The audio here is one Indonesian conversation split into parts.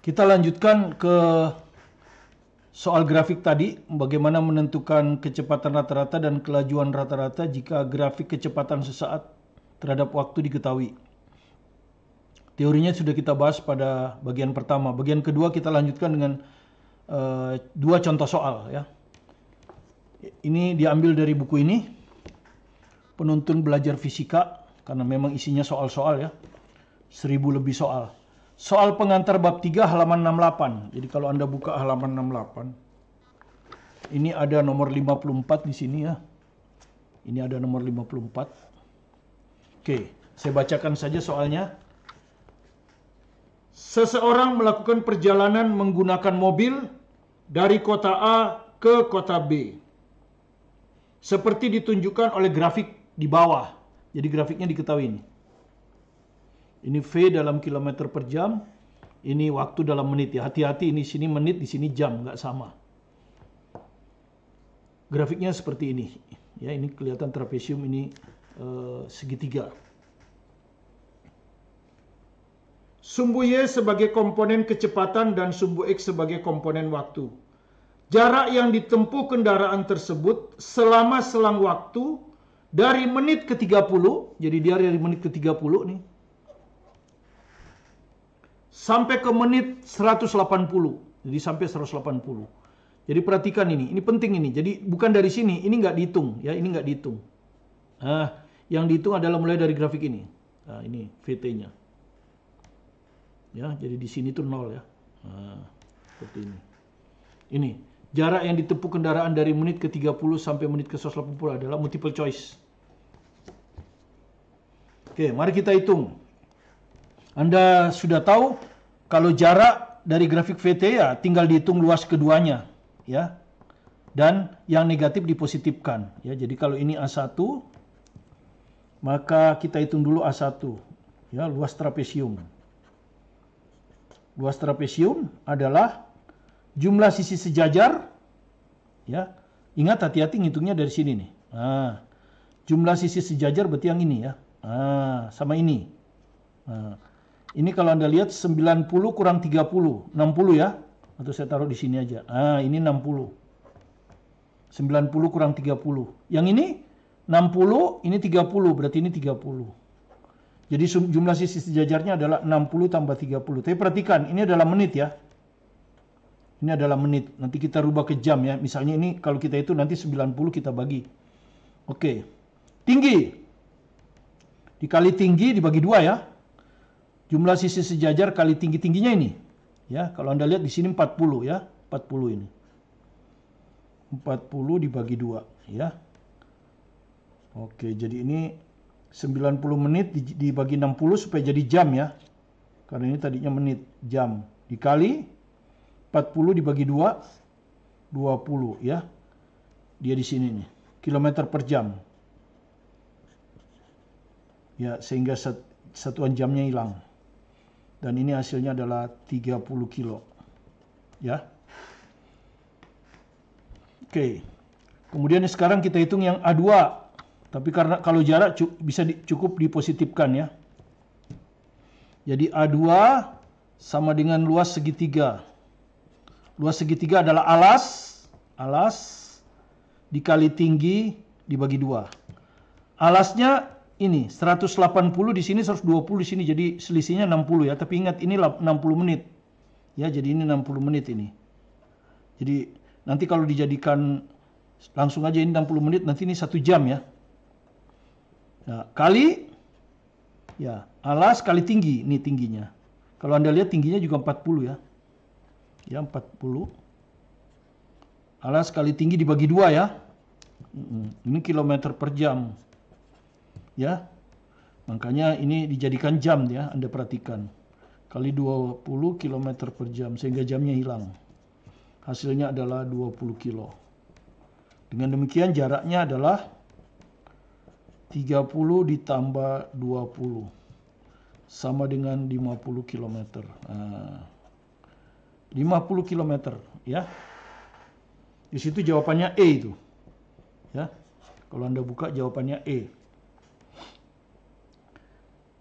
Kita lanjutkan ke soal grafik tadi, bagaimana menentukan kecepatan rata-rata dan kelajuan rata-rata jika grafik kecepatan sesaat terhadap waktu diketahui. Teorinya sudah kita bahas pada bagian pertama. Bagian kedua kita lanjutkan dengan dua contoh soal ya. Ini diambil dari buku ini, Penuntun Belajar Fisika, karena memang isinya soal-soal ya. 1000 lebih soal. Soal pengantar bab 3 halaman 68. Jadi kalau Anda buka halaman 68, ini ada nomor 54 di sini ya. Ini ada nomor 54. Oke, saya bacakan saja soalnya. Seseorang melakukan perjalanan menggunakan mobil dari kota A ke kota B. Seperti ditunjukkan oleh grafik di bawah. Jadi grafiknya diketahui ini. Ini V dalam kilometer per jam, ini waktu dalam menit ya. Hati-hati, ini sini menit, di sini jam, nggak sama. Grafiknya seperti ini. Ya, ini kelihatan trapesium, ini segitiga. Sumbu Y sebagai komponen kecepatan dan sumbu X sebagai komponen waktu. Jarak yang ditempuh kendaraan tersebut selama selang waktu dari menit ke 30, jadi dia dari menit ke 30 nih, sampai ke menit 180. Jadi sampai 180. Jadi perhatikan ini penting ini. Jadi bukan dari sini, ini nggak dihitung ya, ini nggak dihitung. Nah, yang dihitung adalah mulai dari grafik ini. Nah, ini VT-nya. Ya, jadi di sini tuh 0 ya. Nah, seperti ini. Ini jarak yang ditempuh kendaraan dari menit ke 30 sampai menit ke 180 adalah multiple choice. Oke, mari kita hitung. Anda sudah tahu kalau jarak dari grafik VT ya tinggal dihitung luas keduanya ya. Dan yang negatif dipositifkan ya. Jadi kalau ini A1 maka kita hitung dulu A1 ya, luas trapesium. Luas trapesium adalah jumlah sisi sejajar ya. Ingat, hati-hati ngitungnya dari sini nih. Nah, jumlah sisi sejajar berarti yang ini ya. Nah, sama ini. Nah, ini kalau Anda lihat 90 kurang 30, 60 ya. Atau saya taruh di sini aja. Ah, ini 60. 90 kurang 30. Yang ini 60, ini 30, berarti ini 30. Jadi jumlah sisi sejajarnya adalah 60 tambah 30. Tapi perhatikan, ini adalah menit ya. Ini adalah menit. Nanti kita rubah ke jam ya. Misalnya ini kalau kita itu nanti 90 kita bagi. Oke. Tinggi. Dikali tinggi dibagi 2 ya. Jumlah sisi sejajar kali tinggi-tingginya ini. Ya, kalau Anda lihat di sini 40 ya. 40 ini. 40 dibagi 2 ya. Oke, jadi ini 90 menit dibagi 60 supaya jadi jam ya. Karena ini tadinya menit, jam. Dikali 40 dibagi 2, 20 ya. Dia di sini nih. Kilometer per jam. Ya, sehingga satuan jamnya hilang. Dan ini hasilnya adalah 30 kilo. Ya. Oke. Kemudian sekarang kita hitung yang A2. Tapi karena kalau jarak bisa cukup dipositifkan ya. Jadi A2 sama dengan luas segitiga. Luas segitiga adalah alas dikali tinggi dibagi 2. Alasnya ini 180 di sini, 120 di sini, jadi selisihnya 60 ya. Tapi ingat ini 60 menit. Ya, jadi ini 60 menit ini. Jadi nanti kalau dijadikan langsung aja ini 60 menit, nanti ini 1 jam ya. Nah, kali ya, alas kali tinggi, ini tingginya. Kalau Anda lihat tingginya juga 40 ya. Ya, 40. Alas kali tinggi dibagi 2 ya. Ini kilometer per jam. Ya, makanya ini dijadikan jam ya, Anda perhatikan. Kali 20 km per jam, sehingga jamnya hilang. Hasilnya adalah 20 kilo. Dengan demikian jaraknya adalah 30 ditambah 20. Sama dengan 50 km. Nah, 50 km ya. Di situ jawabannya E itu. Ya. Kalau Anda buka jawabannya E.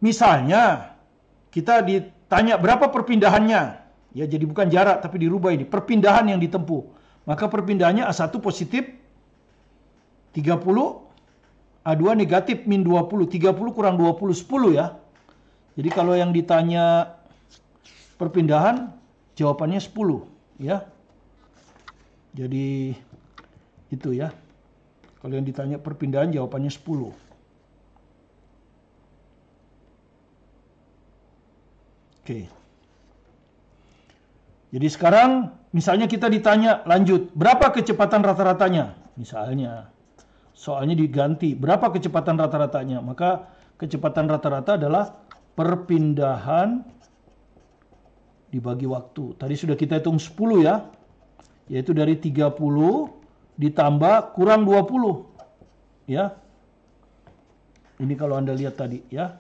Misalnya, kita ditanya berapa perpindahannya. Ya, jadi bukan jarak tapi dirubah ini, perpindahan yang ditempuh. Maka perpindahannya A1 positif 30, A2 negatif min 20. 30 kurang 20, 10 ya. Jadi kalau yang ditanya perpindahan, jawabannya 10 ya. Jadi itu ya. Kalau yang ditanya perpindahan, jawabannya 10. Oke. Jadi sekarang misalnya kita ditanya lanjut, berapa kecepatan rata-ratanya? Misalnya, soalnya diganti, berapa kecepatan rata-ratanya? Maka kecepatan rata-rata adalah perpindahan dibagi waktu. Tadi sudah kita hitung 10 ya, yaitu dari 30 ditambah kurang 20. Ya. Ini kalau Anda lihat tadi ya.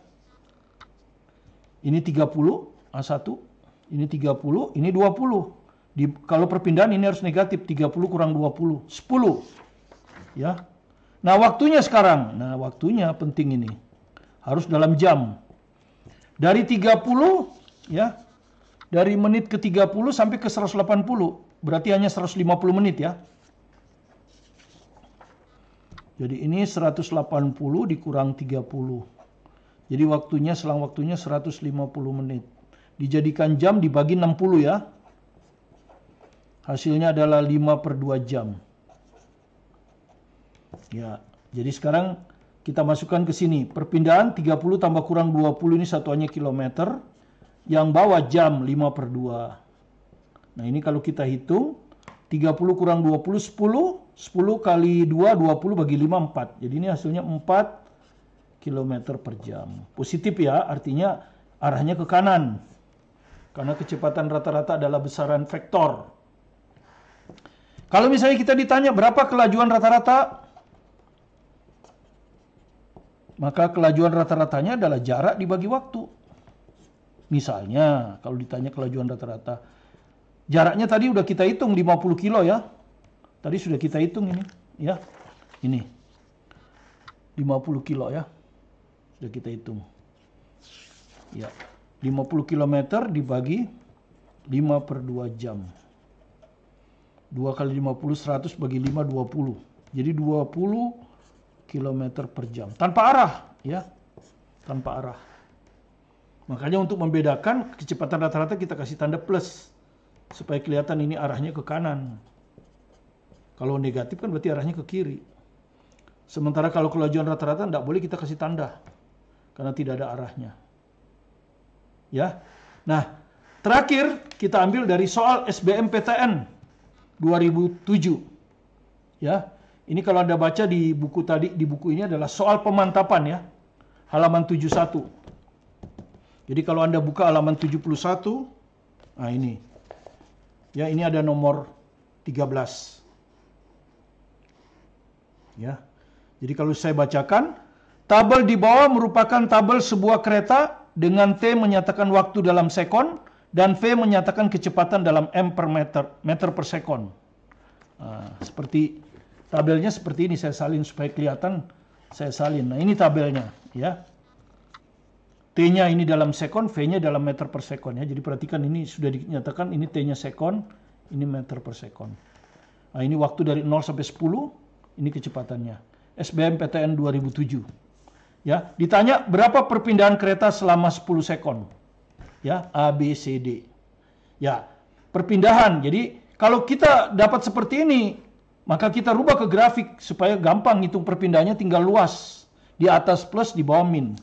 Ini 30 A1. Ini 30, ini 20. Kalau perpindahan ini harus negatif, 30 kurang 20, 10. Ya. Nah, waktunya sekarang. Nah, waktunya penting ini. Harus dalam jam. Dari 30 ya. Dari menit ke 30 sampai ke 180. Berarti hanya 150 menit ya. Jadi ini 180 dikurang 30. Jadi waktunya, selang waktunya 150 menit. Dijadikan jam dibagi 60 ya. Hasilnya adalah 5/2 jam. Ya, jadi sekarang kita masukkan ke sini. Perpindahan 30 tambah kurang 20 ini satuannya kilometer. Yang bawah jam 5/2. Nah ini kalau kita hitung, 30 kurang 20, 10. 10 kali 2, 20 bagi 5, 4. Jadi ini hasilnya 4 km per jam. Positif ya, artinya arahnya ke kanan. Karena kecepatan rata-rata adalah besaran vektor. Kalau misalnya kita ditanya berapa kelajuan rata-rata, maka kelajuan rata-ratanya adalah jarak dibagi waktu. Misalnya, kalau ditanya kelajuan rata-rata, jaraknya tadi udah kita hitung 50 kilo ya. Tadi sudah kita hitung ini, ya. Ini. 50 kilo ya. Sudah kita hitung. Ya. 50 km dibagi 5/2 jam. 2 kali 50, 100 bagi 5, 20. Jadi 20 km per jam. Tanpa arah, ya. Tanpa arah. Makanya untuk membedakan kecepatan rata-rata kita kasih tanda plus. Supaya kelihatan ini arahnya ke kanan. Kalau negatif kan berarti arahnya ke kiri. Sementara kalau kelajuan rata-rata tidak boleh kita kasih tanda. Karena tidak ada arahnya. Ya. Nah, terakhir kita ambil dari soal SBMPTN 2007. Ya. Ini kalau Anda baca di buku tadi, di buku ini adalah soal pemantapan ya. Halaman 71. Jadi kalau Anda buka halaman 71, nah ini. Ya, ini ada nomor 13. Ya. Jadi kalau saya bacakan, tabel di bawah merupakan tabel sebuah kereta dengan T menyatakan waktu dalam sekon dan V menyatakan kecepatan dalam M per meter per sekon. Nah, seperti tabelnya seperti ini, saya salin supaya kelihatan, saya salin. Nah, ini tabelnya, ya. T-nya ini dalam sekon, V-nya dalam meter per sekon ya. Jadi perhatikan ini sudah dinyatakan ini T-nya sekon, ini meter per sekon. Nah, ini waktu dari 0 sampai 10, ini kecepatannya. SBMPTN 2007. Ya, ditanya berapa perpindahan kereta selama 10 sekon. Ya, A, B, C, D. Ya, perpindahan. Jadi, kalau kita dapat seperti ini, maka kita rubah ke grafik supaya gampang hitung perpindahannya, tinggal luas. Di atas plus, di bawah min.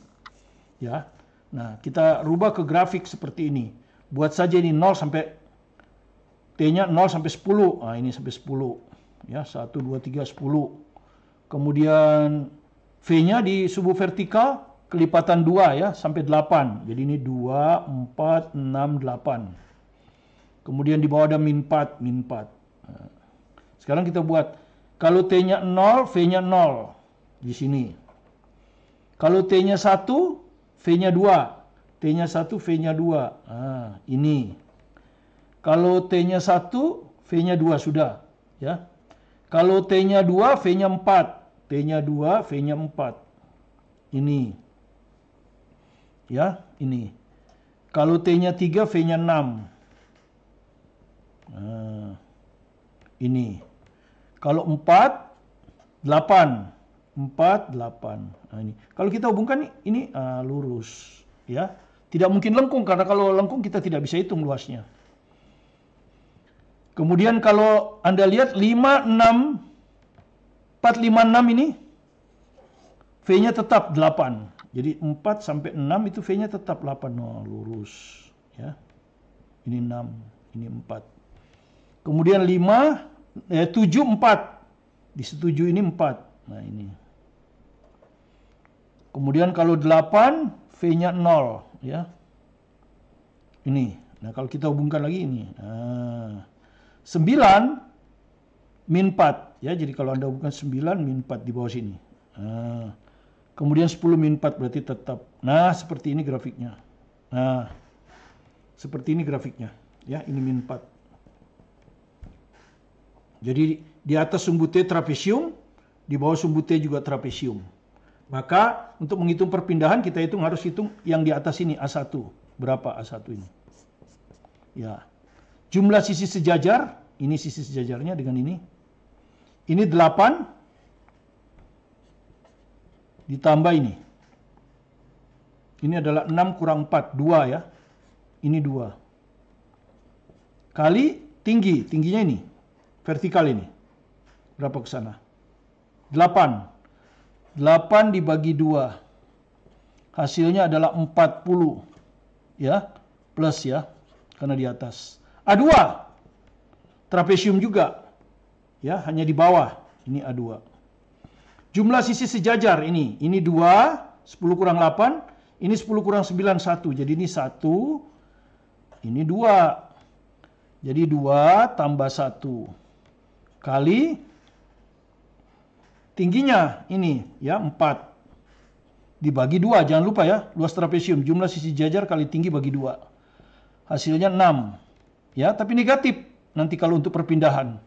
Ya. Nah, kita rubah ke grafik seperti ini. Buat saja ini 0 sampai T-nya 0 sampai 10. Nah, ini sampai 10. Ya, 1 2 3 10. Kemudian V-nya di subuh vertikal kelipatan 2 ya, sampai 8. Jadi ini 2, 4, 6, 8. Kemudian di bawah ada min 4, min 4. Nah, sekarang kita buat, kalau T-nya 0, V-nya 0. Di sini. Kalau T-nya 1, V-nya 2. T-nya 1, V-nya 2. Nah, ini. Kalau T-nya 1, V-nya 2 sudah. Ya. Kalau T-nya 2, V-nya 4. T-nya 2, V-nya 4. Ini. Ya, ini. Kalau T-nya 3, V-nya 6. Nah, ini. Kalau 4, 8. 4, 8. Nah, ini. Kalau kita hubungkan ini lurus. Ya. Tidak mungkin lengkung, karena kalau lengkung kita tidak bisa hitung luasnya. Kemudian kalau Anda lihat 5, 6, 4, 5, 6 ini, V-nya tetap 8. Jadi 4 sampai 6 itu V-nya tetap 8. Oh, lurus. Ya. Ini 6, ini 4. Kemudian 7, 4. Disetujui ini 4. Nah, ini. Kemudian kalau 8, V-nya 0. Ya. Ini. Nah, kalau kita hubungkan lagi ini. Nah, 9, min 4. Ya, jadi kalau Anda hubungkan 9, min 4 di bawah sini. Nah, kemudian 10, min 4 berarti tetap. Nah, seperti ini grafiknya. Nah, seperti ini grafiknya. Ya, ini min 4. Jadi di atas sumbu T trapesium, di bawah sumbu T juga trapesium. Maka untuk menghitung perpindahan kita harus hitung yang di atas ini A1. Berapa A1 ini? Ya. Jumlah sisi sejajar, ini sisi sejajarnya dengan ini. Ini 8 ditambah ini. Ini adalah 6 kurang 4, 2 ya. Ini 2. Kali tingginya ini. Vertikal ini. Berapa ke sana? 8. 8 dibagi 2. Hasilnya adalah 40. Ya, plus ya. Karena di atas. A2. Trapesium juga. Ya, hanya di bawah. Ini A2. Jumlah sisi sejajar ini. Ini 2. 10 kurang 8. Ini 10 kurang 9, 1. Jadi ini 1. Ini 2. Jadi 2 tambah 1. Kali tingginya ini ya 4 dibagi 2, jangan lupa ya, luas trapesium, jumlah sisi jajar kali tinggi bagi 2. Hasilnya 6. Ya, tapi negatif nanti kalau untuk perpindahan.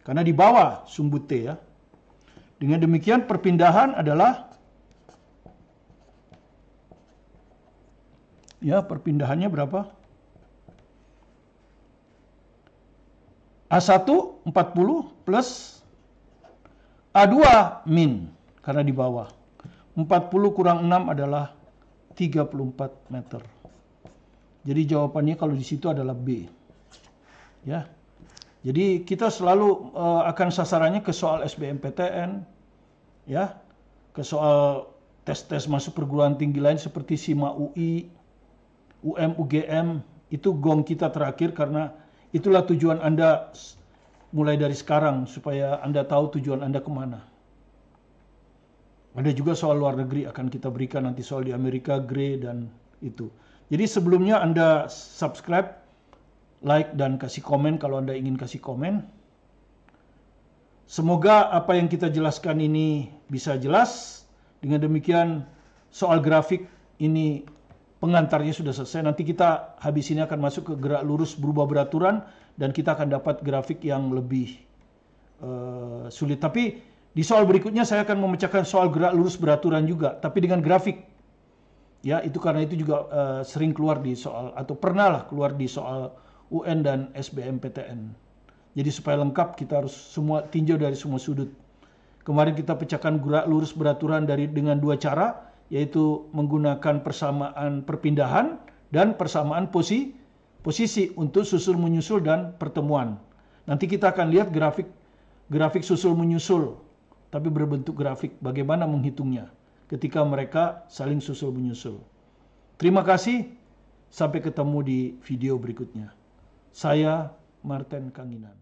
Karena di bawah sumbu T ya. Dengan demikian perpindahan adalah ya, perpindahannya berapa? A1 40 plus A2 min, karena di bawah. 40 kurang 6 adalah 34 meter. Jadi jawabannya kalau di situ adalah B. Ya. Jadi kita selalu akan sasarannya ke soal SBMPTN, ya, ke soal tes-tes masuk perguruan tinggi lain seperti SIMA UI, UM, UGM, itu gong kita terakhir karena itulah tujuan Anda mulai dari sekarang supaya Anda tahu tujuan Anda kemana. Ada juga soal luar negeri akan kita berikan nanti, soal di Amerika, GRE dan itu. Jadi sebelumnya Anda subscribe, like dan kasih komen kalau Anda ingin kasih komen. Semoga apa yang kita jelaskan ini bisa jelas. Dengan demikian soal grafik ini pengantarnya sudah selesai. Nanti kita habis ini akan masuk ke gerak lurus berubah beraturan dan kita akan dapat grafik yang lebih sulit. Tapi di soal berikutnya saya akan memecahkan soal gerak lurus beraturan juga, tapi dengan grafik. Ya, itu karena itu juga sering keluar di soal atau pernah lah keluar di soal UN dan SBMPTN. Jadi supaya lengkap kita harus semua tinjau dari semua sudut. Kemarin kita pecahkan gerak lurus beraturan dengan 2 cara, yaitu menggunakan persamaan perpindahan dan persamaan posisi untuk susul menyusul dan pertemuan. Nanti kita akan lihat grafik susul menyusul, tapi berbentuk grafik bagaimana menghitungnya ketika mereka saling susul menyusul. Terima kasih, sampai ketemu di video berikutnya. Saya Martin Kanginan.